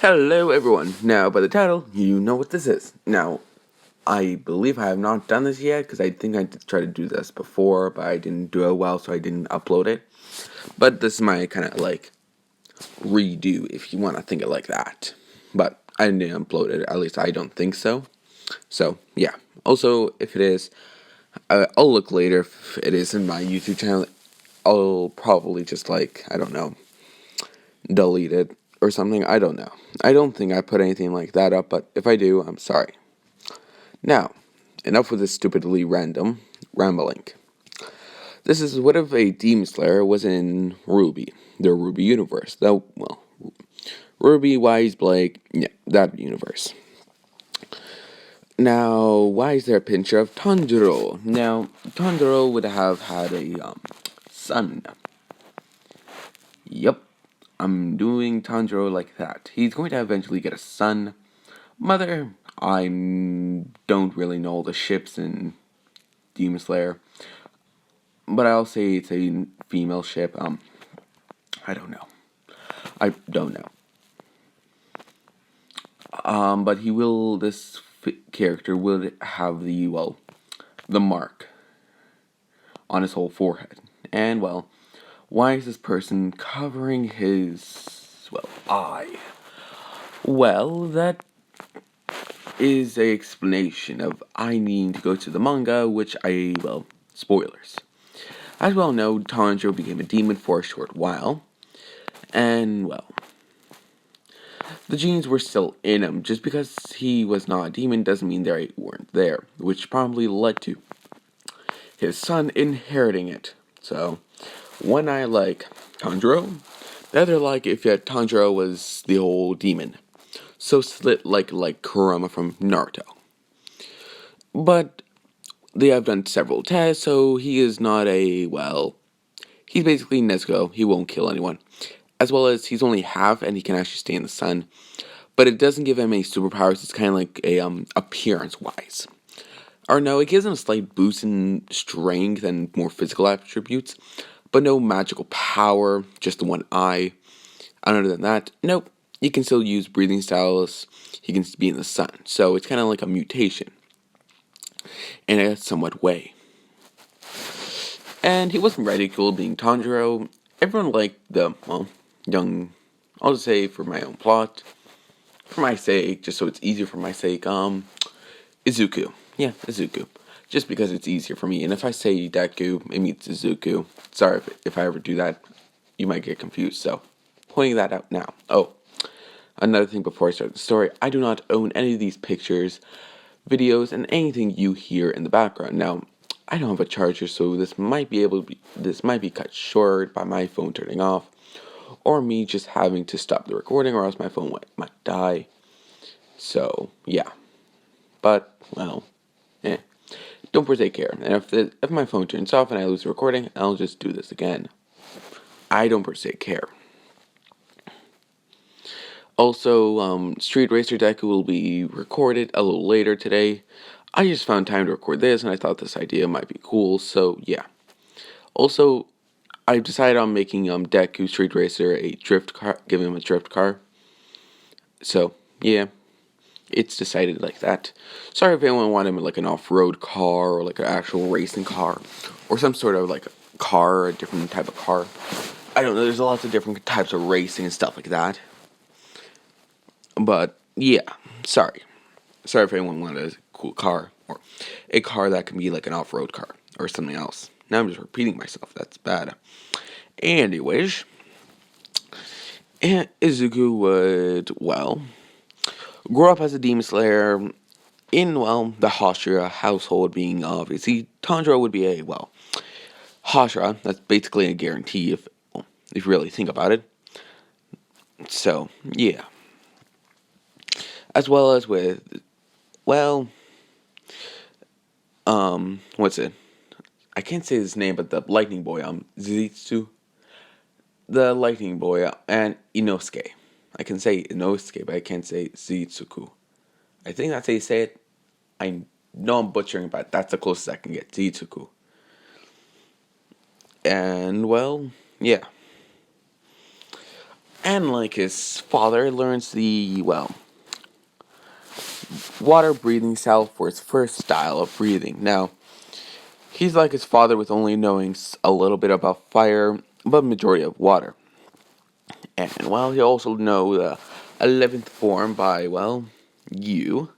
Hello everyone. Now, by the title, you know what this is. Now, I believe I have not done this yet because I think I did try to do this before, but I didn't do it well, so I didn't upload it. But this is my kind of like redo, if you want to think it like that. But I didn't upload it, at least I don't think so. So, yeah. Also, if it is, I'll look later if it is in my YouTube channel. I'll probably just I don't know, delete it or something. I don't know. I don't think I put anything like that up, but if I do, I'm sorry. Now, enough with this stupidly random rambling. This is what if a Demon Slayer was in RWBY, the RWBY universe. RWBY, Wise, Blake, yeah, that universe. Now, why is there a picture of Tanjiro? Now, Tanjiro would have had a son. Yep, I'm doing Tanjiro like that. He's going to eventually get a son. Mother, I don't really know all the ships in Demon Slayer, but I'll say it's a female ship. I don't know. I don't know. But this character will have the mark on his whole forehead. And, why is this person covering his, eye? Well, that is a explanation of I need to go to the manga, which spoilers. As we all know, Tanjiro became a demon for a short while, and, the genes were still in him. Just because he was not a demon doesn't mean they weren't there, which probably led to his son inheriting it. So, one eye like Tanjiro, the other like if Tanjiro was the old demon. So slit like Kurama from Naruto. But they have done several tests, so he is not he's basically Nezuko. He won't kill anyone. As well as he's only half and he can actually stay in the sun. But it doesn't give him any superpowers. It's kind of like a appearance wise. Or no, it gives him a slight boost in strength and more physical attributes, but no magical power, just the one eye. And other than that, nope. He can still use breathing styles. He can be in the sun. So it's kind of like a mutation in a somewhat way. And he wasn't ridiculed being Tanjiro. Everyone liked the, young, I'll just say for my own plot, for my sake, just so it's easier for my sake, Izuku. Yeah, Izuku. Just because it's easier for me. And if I say Deku, it means Izuku. Sorry if I ever do that. You might get confused, so pointing that out now. Oh, another thing before I start the story, I do not own any of these pictures, videos, and anything you hear in the background. Now, I don't have a charger, so this might be cut short by my phone turning off, or me just having to stop the recording, or else my phone might die. So yeah, but don't per se care. And if my phone turns off and I lose the recording, I'll just do this again. I don't per se care. Also, Street Racer Deku will be recorded a little later today. I just found time to record this, and I thought this idea might be cool, so yeah. Also, I've decided on making Deku Street Racer a drift car, giving him a drift car. So, yeah, it's decided like that. Sorry if anyone wanted him like an off-road car, or like an actual racing car, or some sort of like a car, a different type of car. I don't know, there's lots of different types of racing and stuff like that. But, yeah, sorry. Sorry if anyone wanted a cool car, or a car that can be like an off-road car, or something else. Now I'm just repeating myself, that's bad. Anyways, and Izuku would, grow up as a demon slayer in, the Hashira household, being obviously, Tanjiro would be a, Hashira, that's basically a guarantee if you really think about it. So, yeah. As well as with, what's it? I can't say his name, but the lightning boy, Zetsu. The lightning boy, and Inosuke. I can say Inosuke, but I can't say Zetsuku. I think that's how you say it. I know I'm butchering, but that's the closest I can get. Zetsuku. And, yeah. And like his father, learns the, well, water breathing style for his first style of breathing. Now, he's like his father with only knowing a little bit about fire, but majority of water. And, well, he also know the 11th form by, well, you.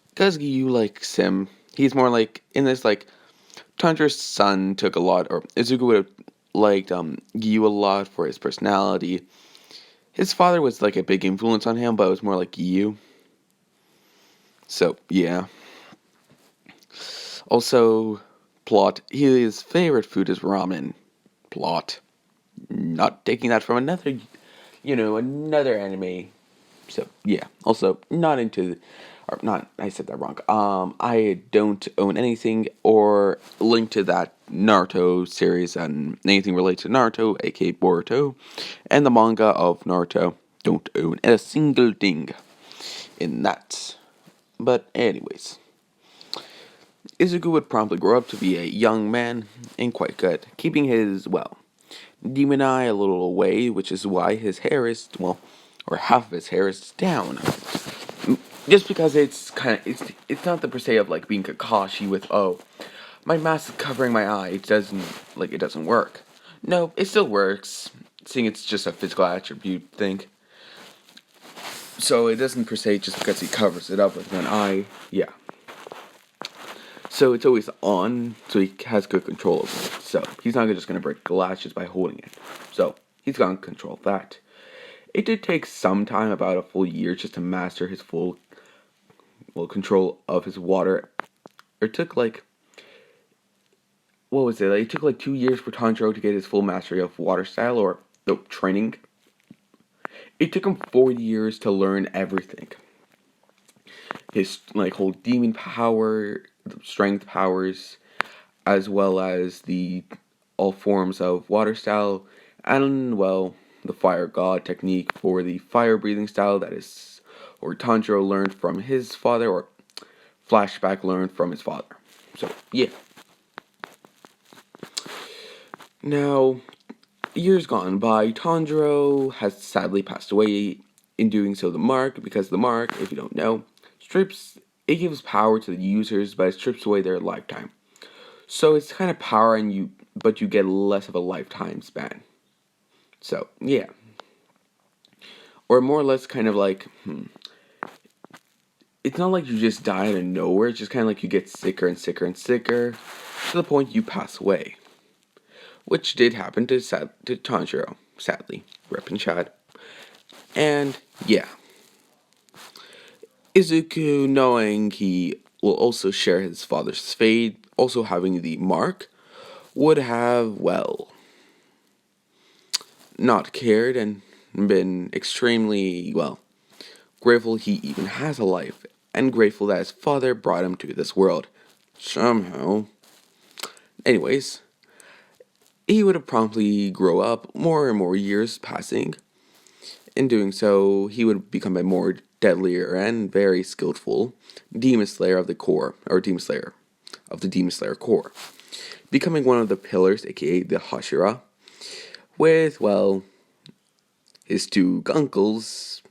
Because you likes him. He's more like, in this, like, Tanjiro's son took a lot, or Izuku would have liked Gyu a lot for his personality. His father was like a big influence on him, but it was more like Gyu. So, yeah. Also, plot. His favorite food is ramen. Plot. Not taking that from another, another anime. So, yeah. Also, not into, or not, I said that wrong. I don't own anything or link to that Naruto series and anything related to Naruto, aka Boruto, and the manga of Naruto. Don't own a single thing in that. But anyways, Izuku would promptly grow up to be a young man and quite good, keeping his, well, demon eye a little away, which is why his hair is, well, or half of his hair is down. Just because it's kind of, it's not the per se of like being Kakashi with, oh, my mask is covering my eye. It doesn't work. No, it still works, seeing it's just a physical attribute thing. So it doesn't per se just because he covers it up with an eye. Yeah. So it's always on, so he has good control over it. So he's not just going to break the latches by holding it. So he's going to control that. It did take some time, about a full year, just to master his full, well, control of his water. It took like, what was it? It took like 2 years for Tanjiro to get his full mastery of water style, or no, training. It took him 4 years to learn everything. His like whole demon power, strength powers, as well as the all forms of water style, and, well, the fire god technique for the fire breathing style that is, or Tanjiro learned from his father, or flashback learned from his father. So, yeah. Now, years gone by, Tanjiro has sadly passed away. In doing so, the mark, because the mark, if you don't know, it gives power to the users, but it strips away their lifetime. So it's kind of power, but you get less of a lifetime span. So, yeah. Or more or less kind of like, it's not like you just die out of nowhere, it's just kind of like you get sicker and sicker and sicker, to the point you pass away. Which did happen to Tanjiro, sadly. Rip and Chad. And, yeah. Izuku, knowing he will also share his father's fate, also having the mark, would have, well, not cared and been extremely, well, grateful he even has a life, and grateful that his father brought him to this world. Somehow. Anyways, he would have promptly grow up, more and more years passing. In doing so, he would become a more deadlier and very skillful Demon Slayer of the core, or Demon Slayer of the Demon Slayer core, becoming one of the pillars, aka the Hashira, with, well, his two uncles,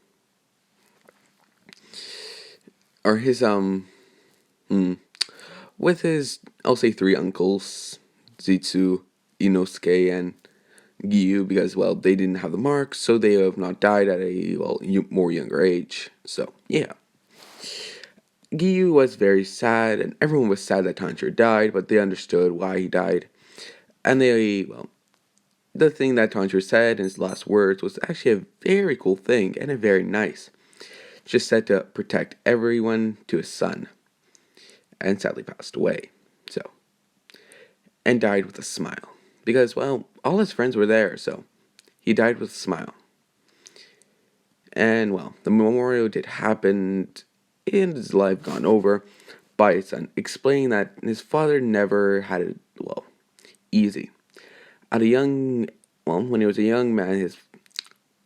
or his, with his, I'll say 3 uncles, Zetsu, Inosuke, and Gyu, because, well, they didn't have the mark, so they have not died at a, well, more younger age. So, yeah. Gyu was very sad, and everyone was sad that Tanjiro died, but they understood why he died. And they, well, the thing that Tanjiro said in his last words was actually a very cool thing, and a very nice. Just said to protect everyone to his son. And sadly passed away. So. And died with a smile. Because, well, all his friends were there, so he died with a smile. And, well, the memorial did happen in his life gone over by his son, explaining that his father never had it, well, easy. When he was a young man,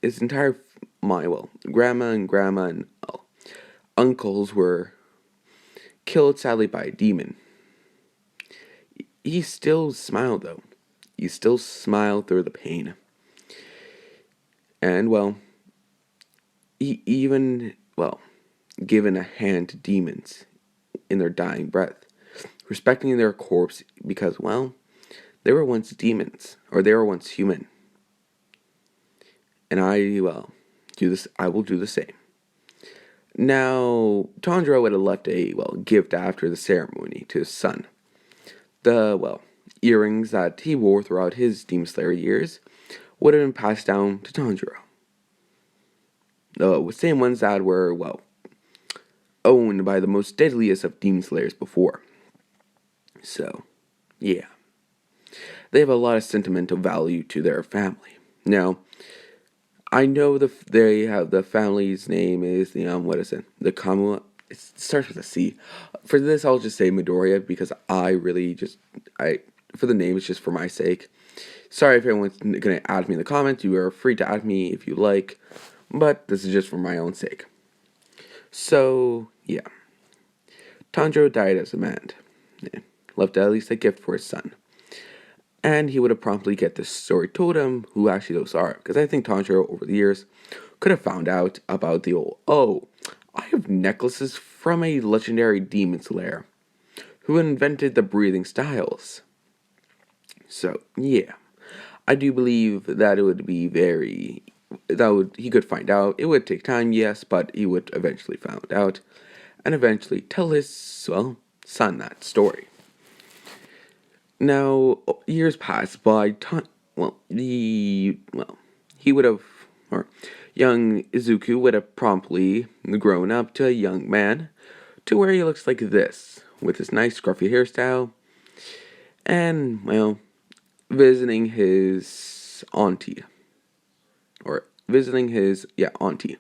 his entire, grandma and uncles were killed sadly by a demon. He still smiled, though. He still smiled through the pain. And, well, he even, well, given a hand to demons in their dying breath, respecting their corpse because, well, they were once demons, or they were once human. And I, well, do this, I will do the same. Now, Tanjiro would have left a, well, gift after the ceremony to his son. The, well, earrings that he wore throughout his Demon Slayer years would have been passed down to Tanjiro. The same ones that were, well, owned by the most deadliest of Demon Slayers before. So, yeah. They have a lot of sentimental value to their family. Now, I know they have the family's name is the what is it? The Kamua. It starts with a C. For this, I'll just say Midoriya because I really just for the name it's just for my sake. Sorry if anyone's gonna add me in the comments. You are free to add me if you like, but this is just for my own sake. So yeah, Tanjiro died as a man, left at least a gift for his son. And he would have promptly get this story told him who actually those are. Because I think Tanjiro, over the years, could have found out about the old, oh, I have necklaces from a legendary demon slayer who invented the breathing styles. So, yeah. I do believe that it would be he could find out. It would take time, yes, but he would eventually find out. And eventually tell his, well, son that story. Now, years passed by. He would have, or young Izuku would have promptly grown up to a young man, to where he looks like this, with his nice scruffy hairstyle, and, well, visiting his auntie, auntie,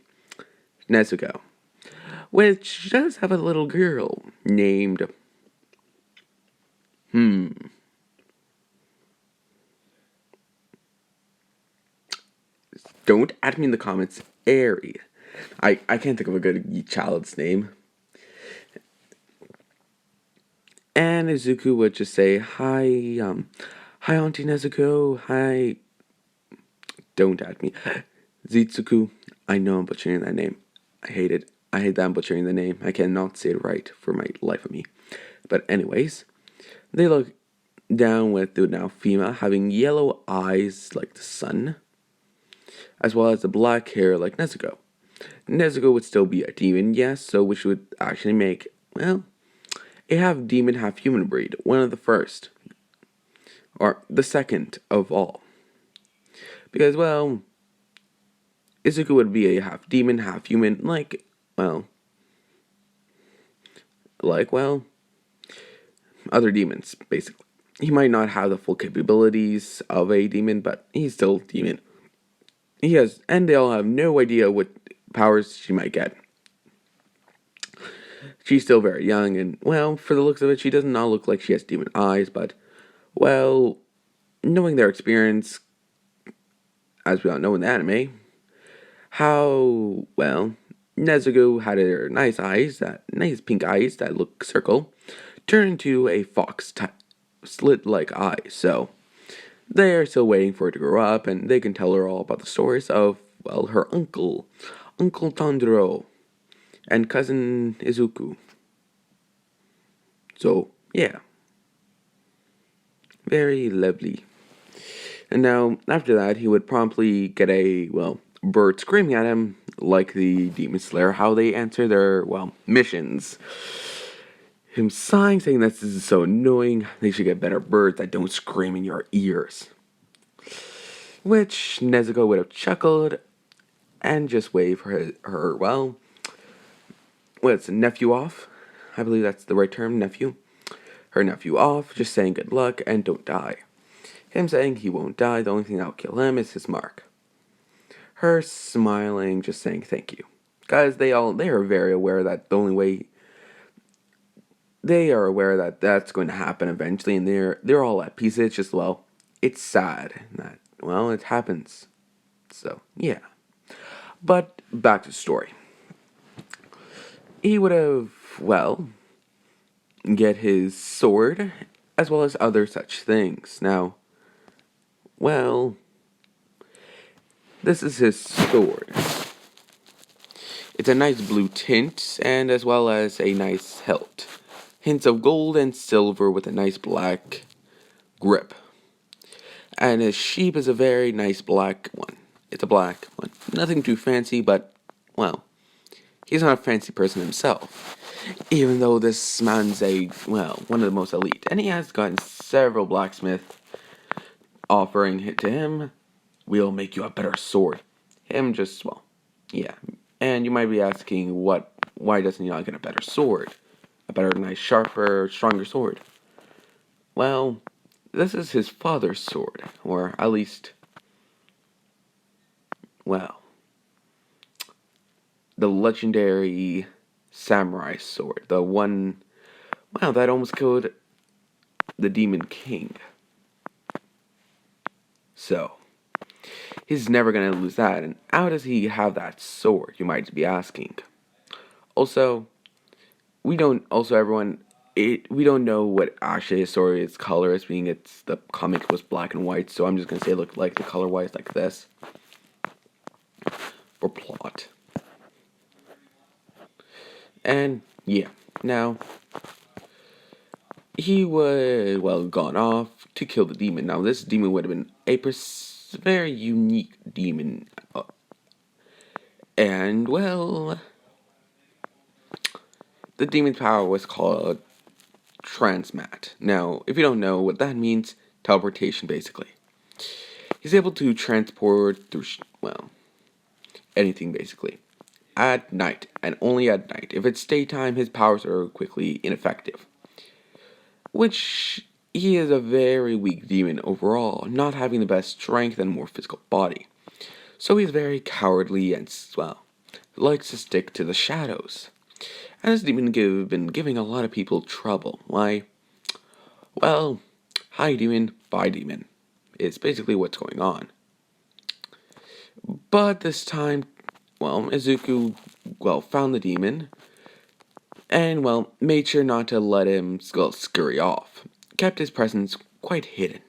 Nezuko, which does have a little girl named, Don't add me in the comments, Airy. I can't think of a good child's name. And Izuku would just say, hi, hi Auntie Nezuko, hi. Don't add me. Zitsuku, I know I'm butchering that name. I hate it. I hate that I'm butchering the name. I cannot say it right for my life of me. But anyways, they look down with the now female having yellow eyes like the sun, as well as the black hair like Nezuko. Nezuko would still be a demon, yes, so which would actually make, well, a half demon, half human breed, one of the first, or the second of all. Because, well, Izuku would be a half demon, half human, other demons, basically. He might not have the full capabilities of a demon, but he's still a demon. And they all have no idea what powers she might get. She's still very young, and, well, for the looks of it, she does not look like she has demon eyes, but, well, knowing their experience, as we all know in the anime, how, well, Nezuko had her nice pink eyes that look circle, turn into a fox slit-like eye, so they are still waiting for her to grow up, and they can tell her all about the stories of, well, her Uncle Tanjiro, and cousin Izuku. So, yeah. Very lovely. And now, after that, he would promptly get a, well, bird screaming at him, like the Demon Slayer, how they answer their, well, missions. Him sighing, saying this is so annoying, they should get better birds that don't scream in your ears. Which Nezuko would have chuckled and just waved her nephew off. I believe that's the right term, nephew. Her nephew off, just saying good luck and don't die. Him saying he won't die, the only thing that'll kill him is his mark. Her smiling, just saying thank you. Guys, they are very aware that the only way they are aware that that's going to happen eventually, and they're all at peace. It's just, well, it's sad that, well, it happens. So, yeah. But back to the story. He would have, well, get his sword, as well as other such things. Now, well, This is his sword. It's a nice blue tint, and as well as a nice hilt. Hints of gold and silver with a nice black grip. And his sheep is a very nice black one. It's a black one. Nothing too fancy, but, well, he's not a fancy person himself. Even though this man's one of the most elite. And he has gotten several blacksmiths offering it to him. We'll make you a better sword. Him just, yeah. And you might be asking, why doesn't he not get a better sword? A better, nice, sharper, stronger sword? Well, this is his father's sword. Or at least, the legendary samurai sword. The one, that almost killed the Demon King. So, he's never going to lose that. And how does he have that sword, you might be asking? Also, we don't know what actually his sword is color is, being the comic was black and white, so I'm just going to say look like the color wise like this. For plot. And, yeah. Now, he would, gone off to kill the demon. Now, this demon would have been a very unique demon. And, the demon's power was called Transmat. Now, if you don't know what that means, teleportation, basically. He's able to transport through, anything, basically. At night, and only at night. If it's daytime, his powers are quickly ineffective. Which, he is a very weak demon overall, not having the best strength and more physical body. So he's very cowardly and, likes to stick to the shadows. And this demon been giving a lot of people trouble. Why? Well, hi demon, bye demon. It's basically what's going on. But this time, Izuku, found the demon. And, made sure not to let him, scurry off. Kept his presence quite hidden.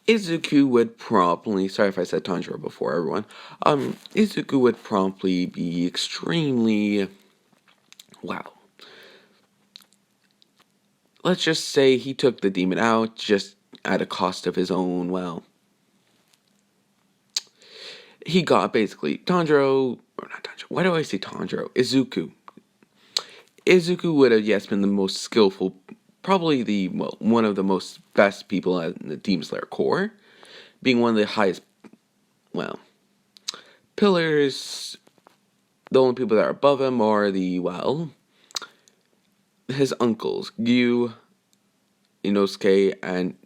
Izuku would promptly, sorry if I said Tanjiro before, everyone. Izuku would promptly be extremely, let's just say he took the demon out just at a cost of his own, he got basically why do I say Tanjiro? Izuku. Izuku would have, yes, been the most skillful, probably one of the most best people in the Demon Slayer Corps, being one of the highest, pillars. The only people that are above him are his uncles, Gyu, Inosuke, and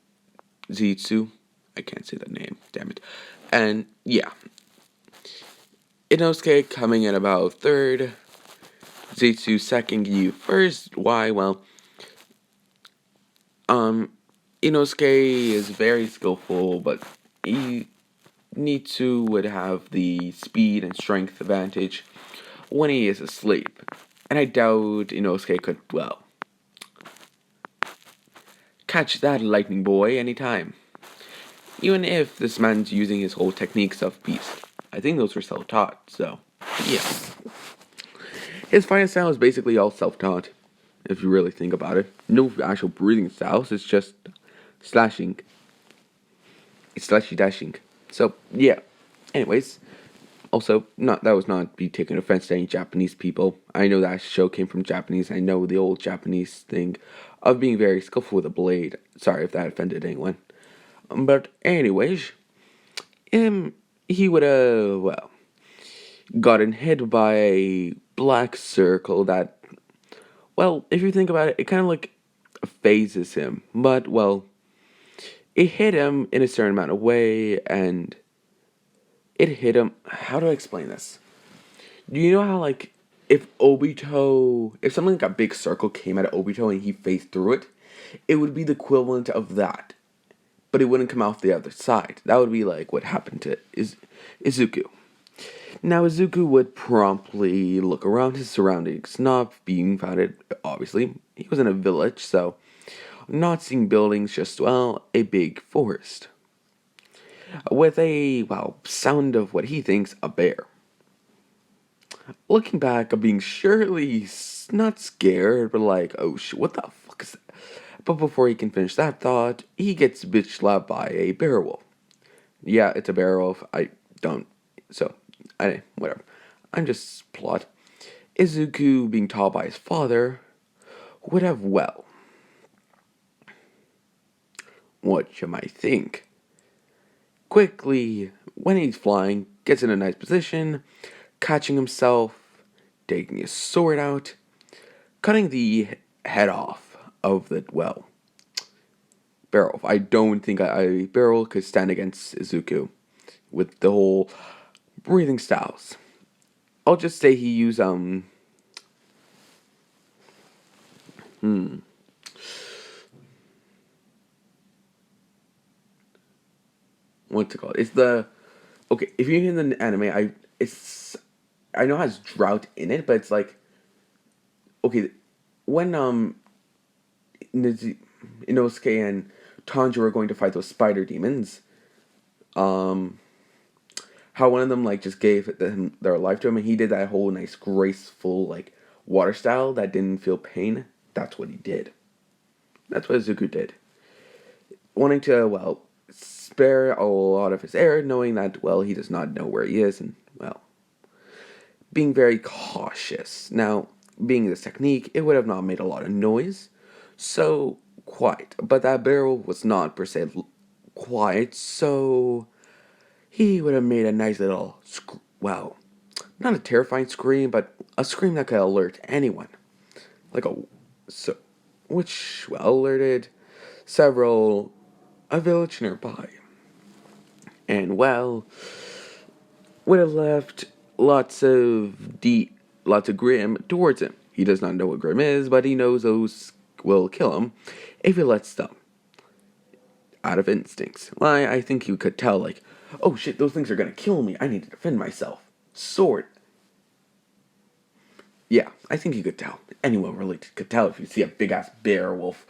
Zetsu. I can't say that name, damn it. And, yeah. Inosuke coming in about third, Zetsu second, Gyu first. Why? Inosuke is very skillful, but he would have the speed and strength advantage when he is asleep. And I doubt Inosuke could, catch that lightning boy anytime. Even if this man's using his whole techniques of beast. I think those were self-taught, so, yeah. His fighting style is basically all self-taught, if you really think about it. No actual breathing styles, it's just slashing. It's slashy dashing. So, yeah. Anyways, also, that was not be taking offense to any Japanese people. I know that show came from Japanese. I know the old Japanese thing of being very skillful with a blade. Sorry if that offended anyone. But anyways, he would have, gotten hit by a black circle that, if you think about it, it kind of phases him. But, it hit him in a certain amount of way, and it hit him. How do I explain this? Do you know how, if something like a big circle came out of Obito and he phased through it, it would be the equivalent of that. But it wouldn't come out the other side. That would be what happened to Izuku. Now, Izuku would promptly look around his surroundings, not being founded, obviously. He was in a village, so not seeing buildings, just, well, a big forest. With a, well, sound of what he thinks a bear. Looking back, I'm being surely not scared, but like, oh shit, what the fuck is that? But before he can finish that thought, he gets bitch slapped by a bear wolf. Yeah, it's a bear wolf. I don't. So, whatever. I'm just plot. Izuku, being taught by his father, would have, well, what you might think. Quickly, when he's flying, gets in a nice position, catching himself, taking his sword out, cutting the head off of the, well, barrel. I don't think a barrel could stand against Izuku with the whole breathing styles. I'll just say he used, what's it called? It's the, okay, if you're in the anime, I know it has drought in it, but it's like, okay, when, Inosuke and Tanjiro are going to fight those spider demons, how one of them like just gave their life to him, and he did that whole nice graceful like water style that didn't feel pain. That's what he did. That's what Izuku did. Wanting to, well, spare a lot of his air, knowing that, well, he does not know where he is, and, well, being very cautious. Now, being this technique, it would have not made a lot of noise, so quiet. But that barrel was not per se quiet, so he would have made a nice little, well, not a terrifying scream, but a scream that could alert anyone. Like a, so, which, well, alerted several, a village nearby. And, well, would have left lots of Grim towards him. He does not know what Grim is, but he knows those will kill him if he lets them. Out of instincts. Why, I think you could tell, like, oh shit, those things are gonna kill me. I need to defend myself. Sword. Yeah, I think you could tell. Anyone really could tell if you see a big ass bear wolf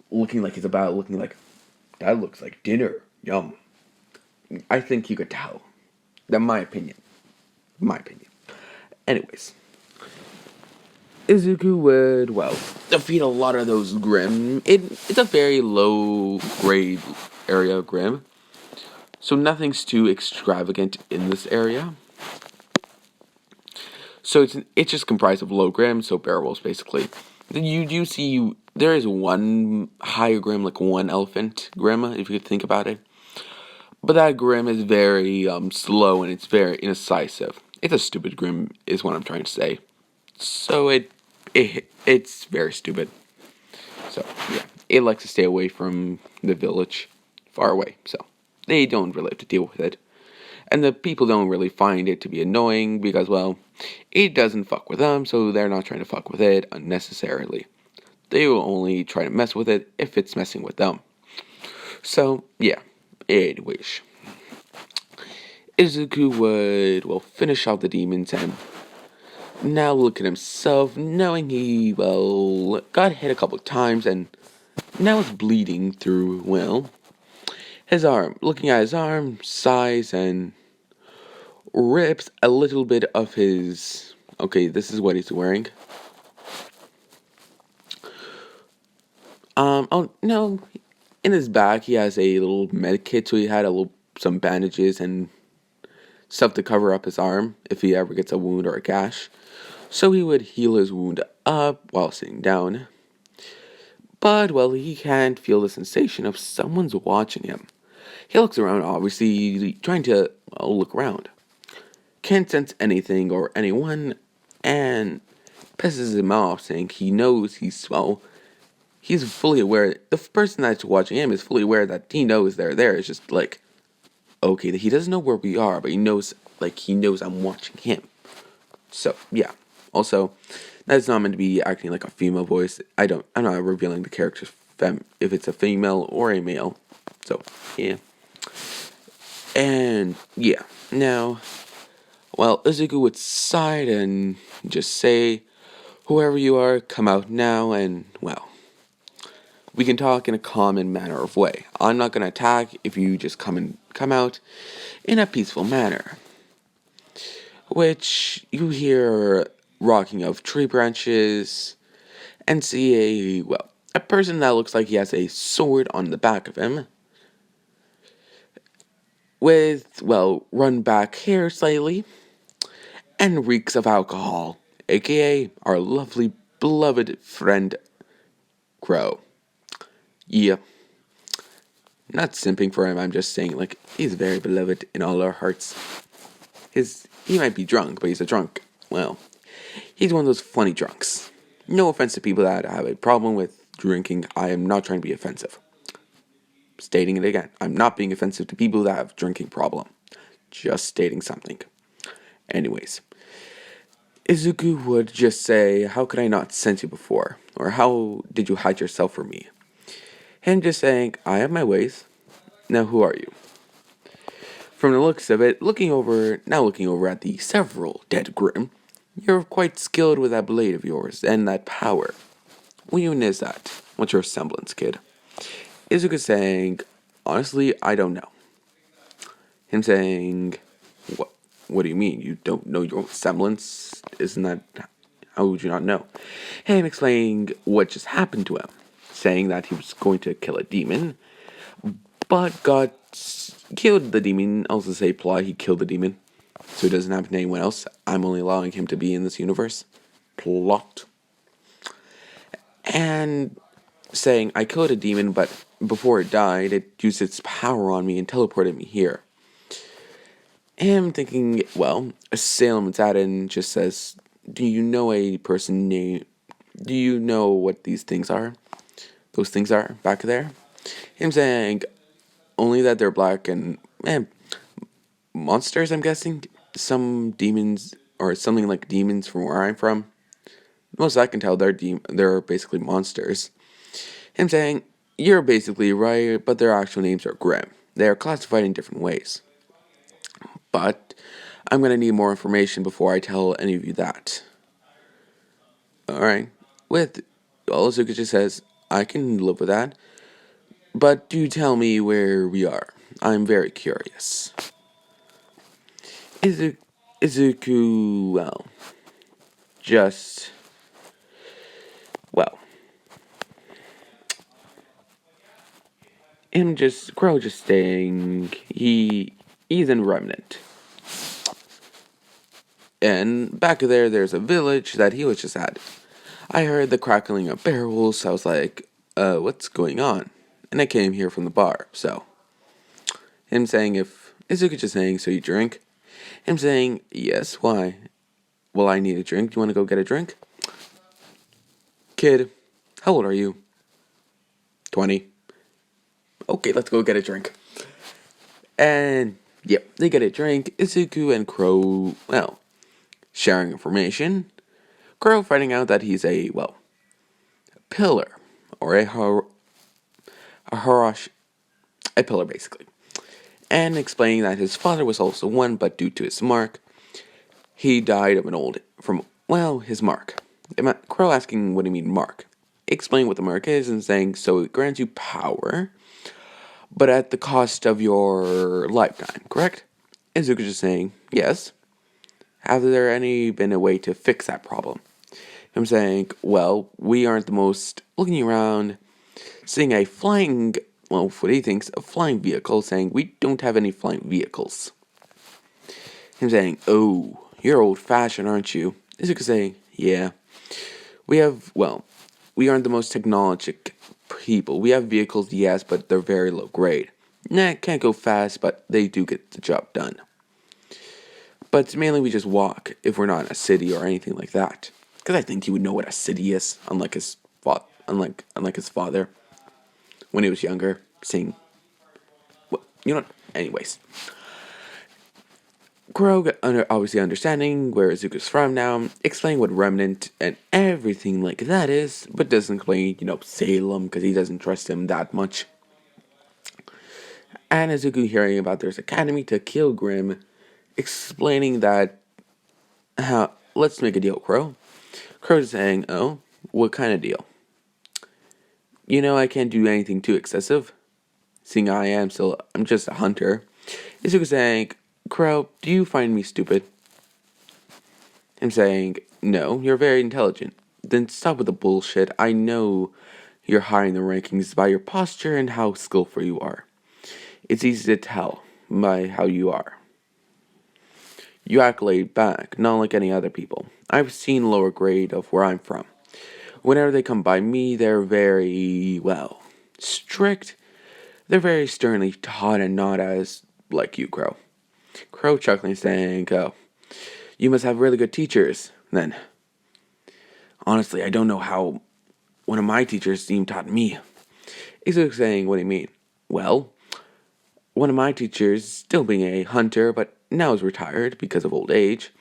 looking like that looks like dinner. Yum. I think you could tell. That's my opinion. My opinion. Anyways. Izuku would, well, defeat a lot of those Grim. It's a very low grade area of Grim. So nothing's too extravagant in this area. So it's just comprised of low Grim, so bear wolves basically. You do see, there is one higher Grim, like one elephant Grim, if you could think about it. But that Grim is very slow and it's very indecisive. It's a stupid Grim, is what I'm trying to say. So it's very stupid. So yeah, it likes to stay away from the village, far away. So they don't really have to deal with it, and the people don't really find it to be annoying because, well, it doesn't fuck with them, so they're not trying to fuck with it unnecessarily. They will only try to mess with it if it's messing with them. So yeah. Anyways, Izuku would, well, finish off the demons and now look at himself, knowing he, well, got hit a couple of times and now is bleeding through, well, his arm. Looking at his arm, sighs and rips a little bit of his, okay, this is what he's wearing. Oh, no, in his back he has a little med kit, so he had some bandages and stuff to cover up his arm if he ever gets a wound or a gash. So he would heal his wound up while sitting down. But, well, he can't feel the sensation of someone's watching him. He looks around, obviously, trying to, well, look around. Can't sense anything or anyone, and pisses him off, saying he knows he's fully aware. The person that's watching him is fully aware that he knows they're there. It's just like, okay, he doesn't know where we are, but he knows I'm watching him. So, yeah. Also, that's not meant to be acting like a female voice. I'm not revealing the character's if it's a female or a male. So, yeah. And, yeah. Now, well, Izuku would sigh and just say, whoever you are, come out now, and, well, we can talk in a common manner of way. I'm not gonna attack if you just come out in a peaceful manner. Which you hear rocking of tree branches and see a person that looks like he has a sword on the back of him with, run back hair slightly and reeks of alcohol, aka our lovely beloved friend Qrow. Yeah, not simping for him, I'm just saying, he's very beloved in all our hearts. He might be drunk, but he's a drunk. Well, he's one of those funny drunks. No offense to people that have a problem with drinking. I am not trying to be offensive. Stating it again. I'm not being offensive to people that have a drinking problem. Just stating something. Anyways, Izuku would just say, "How could I not sense you before?" Or "How did you hide yourself from me?" Him just saying, "I have my ways. Now who are you?" From the looks of it, looking over at the several dead Grimm, you're quite skilled with that blade of yours and that power. What even is that? What's your semblance, kid? Izuku saying, "Honestly, I don't know." Him saying, "What? What do you mean? You don't know your own semblance? Isn't that... How would you not know?" Him explaining what just happened to him, saying that he was going to kill a demon, but killed the demon. I'll just say plot, he killed the demon, so it doesn't happen to anyone else. I'm only allowing him to be in this universe. Plot. And saying, "I killed a demon, but before it died, it used its power on me and teleported me here." Him thinking, Salem Zadin just says, "Do you know a person named... Do you know what these things are? Those things are back there?" Him saying, "Only that they're black and, monsters, I'm guessing? Some demons, or something like demons from where I'm from. Most I can tell, they're basically monsters." Him saying, "You're basically right, but their actual names are Grimm. They are classified in different ways. But I'm going to need more information before I tell any of you that." Alright. Izuku just says, "I can live with that. But do tell me where we are. I'm very curious." Izuku, just... Well, Qrow just saying he's in Remnant. And back there's a village that he was just at. I heard the crackling of barrels, so I was like, what's going on? And I came here from the bar, so. Him saying, Izuku just saying, "So you drink?" Him saying, "Yes, why?" "Well, I need a drink. Do you want to go get a drink?" "Kid, how old are you?" 20. "Okay, let's go get a drink." And, yep, they get a drink. Izuku and Qrow, sharing information. Qrow finding out that he's a pillar, or a pillar, basically. And explaining that his father was also one, but due to his mark, he died of his mark. Qrow asking, "What do you mean, mark?" Explain what the mark is, and saying, "So it grants you power, but at the cost of your lifetime, correct?" Izuku just saying, "Yes. Have there been a way to fix that problem?" I'm saying, we aren't the most... Looking around, seeing a flying... what he thinks, a flying vehicle, saying, "We don't have any flying vehicles." Him saying, "Oh, you're old-fashioned, aren't you?" Izuku saying, "Yeah. We aren't the most technologic people. We have vehicles, yes, but they're very low grade. Can't go fast, but they do get the job done. But mainly we just walk if we're not in a city or anything like that." Because I think he would know what a city is, unlike his father when he was younger, saying, anyways. Qrow obviously understanding where Izuku's from now, explaining what Remnant and everything like that is, but doesn't explain, Salem, because he doesn't trust him that much. And Izuku hearing about there's academy to kill Grimm, explaining that, let's make a deal, Qrow. Qrow saying, "Oh, what kind of deal?" You know, I can't do anything too excessive, seeing I'm just a hunter. Izuku saying, Qrow, do you find me stupid? I'm saying, no, you're very intelligent. Then stop with the bullshit. I know you're high in the rankings by your posture and how skillful you are. It's easy to tell by how you are. You act laid back, not like any other people. I've seen lower grade of where I'm from. Whenever they come by me, they're very, well, strict. They're very sternly taught and not as like you, Qrow. Qrow chuckling saying, oh, you must have really good teachers, then. Honestly, I don't know how one of my teachers seemed taught me. Izuku saying, what do you mean? Well, one of my teachers, still being a hunter, but now is retired because of old age,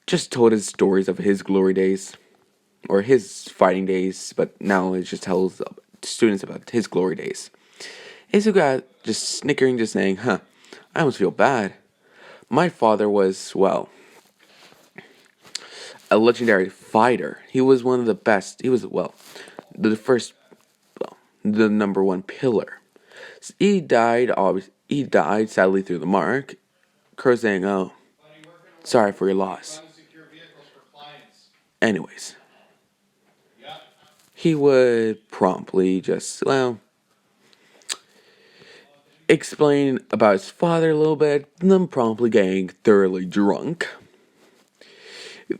just told us stories of his glory days, or his fighting days, but now it just tells students about his glory days. Izuku just snickering, just saying, I almost feel bad. My father was, well, a legendary fighter. He was one of the best. He was, well, the first, well, the number one pillar. He died, sadly through the mark. Qrow saying, oh, sorry for your loss. Anyways, he would promptly just, well, explain about his father a little bit, them promptly getting thoroughly drunk.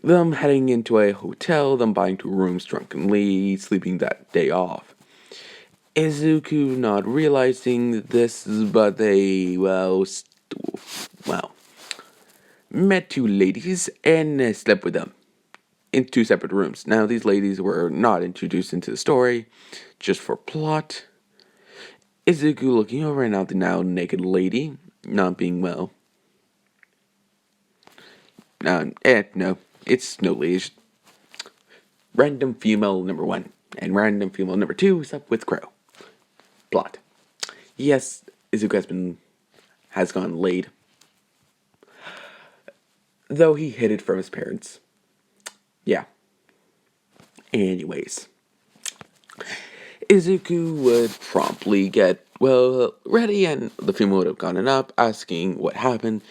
Them heading into a hotel, them buying 2 rooms drunkenly, sleeping that day off. Izuku not realizing this, but they, well, met 2 ladies and slept with them in 2 separate rooms. Now, these ladies were not introduced into the story, just for plot. Izuku looking over and at the now naked lady, not being well. No, it's no lady. Random female number 1 and random female number 2 is up with Qrow. Plot. Yes, Izuku has gone laid, though he hid it from his parents. Yeah. Anyways, Izuku would promptly get, well, ready, and the female would have gotten up, asking what happened.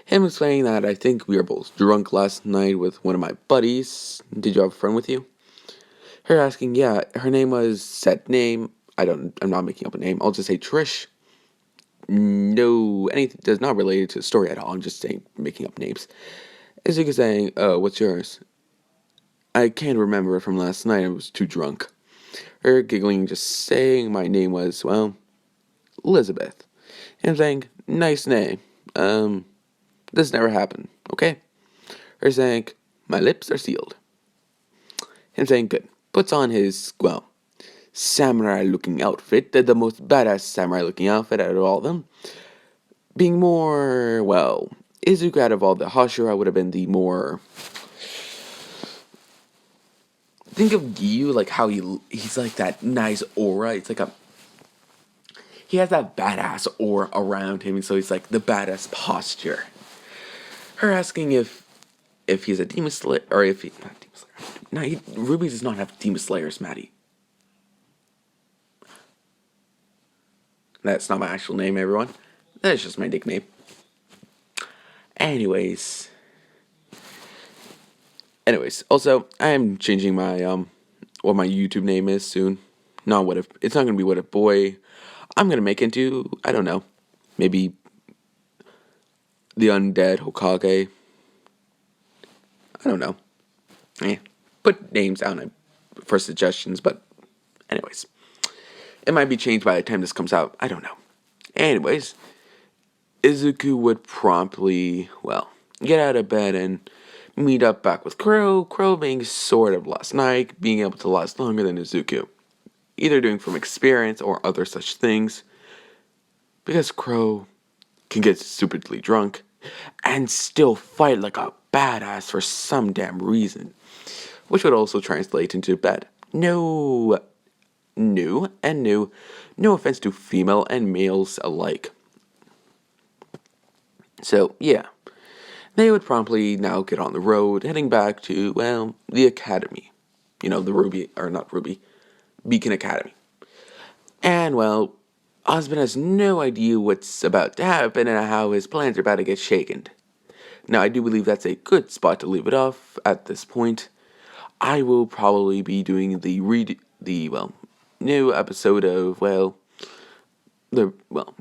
Him explaining that I think we were both drunk last night with one of my buddies. Did you have a friend with you? Her asking, yeah, her name was said name. I'm not making up a name. I'll just say Trish. No, anything does not relate to the story at all. I'm just saying, making up names. Izuku saying, what's yours? I can't remember from last night. I was too drunk. Her giggling, just saying my name was, well, Elizabeth. And I'm saying, nice name. This never happened, okay? Her saying, my lips are sealed. Him saying, good. Puts on his, well, samurai-looking outfit, the most badass samurai-looking outfit out of all of them. Being more, well, Izuku out of all the Hashira would have been the more... Think of Giyu, like how he's like that nice aura. It's like he has that badass aura around him, and so he's like the badass posture. Her asking if he's a demon slayer, or if he, not demon slayer. No, Ruby does not have demon slayers, Maddie. That's not my actual name, everyone. That's just my nickname. Anyways, also I am changing my what my YouTube name is soon. Not what if it's not gonna be what if boy. I'm gonna make into, I don't know, maybe the undead Hokage. I don't know. Put names down for suggestions, but anyways, it might be changed by the time this comes out. I don't know. Anyways, Izuku would promptly, well, get out of bed and meet up back with Qrow. Qrow being sort of last night, being able to last longer than Izuku, either doing from experience or other such things, because Qrow can get stupidly drunk and still fight like a badass for some damn reason, which would also translate into bed. No offense to female and males alike. So, yeah, they would promptly now get on the road, heading back to, well, the academy. You know, the Ruby, or not Ruby, Beacon Academy. And, well, Osmond has no idea what's about to happen and how his plans are about to get shaken. Now, I do believe that's a good spot to leave it off at this point. I will probably be doing the new episode of,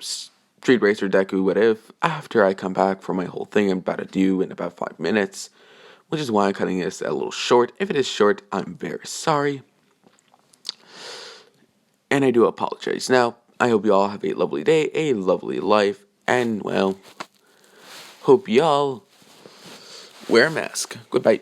Street Racer Deku What If after I come back from my whole thing I'm about to do in about 5 minutes, which is why I'm cutting this a little short. If it is short, I'm very sorry. And I do apologize. Now, I hope you all have a lovely day, a lovely life, and, well, hope y'all wear a mask. Goodbye.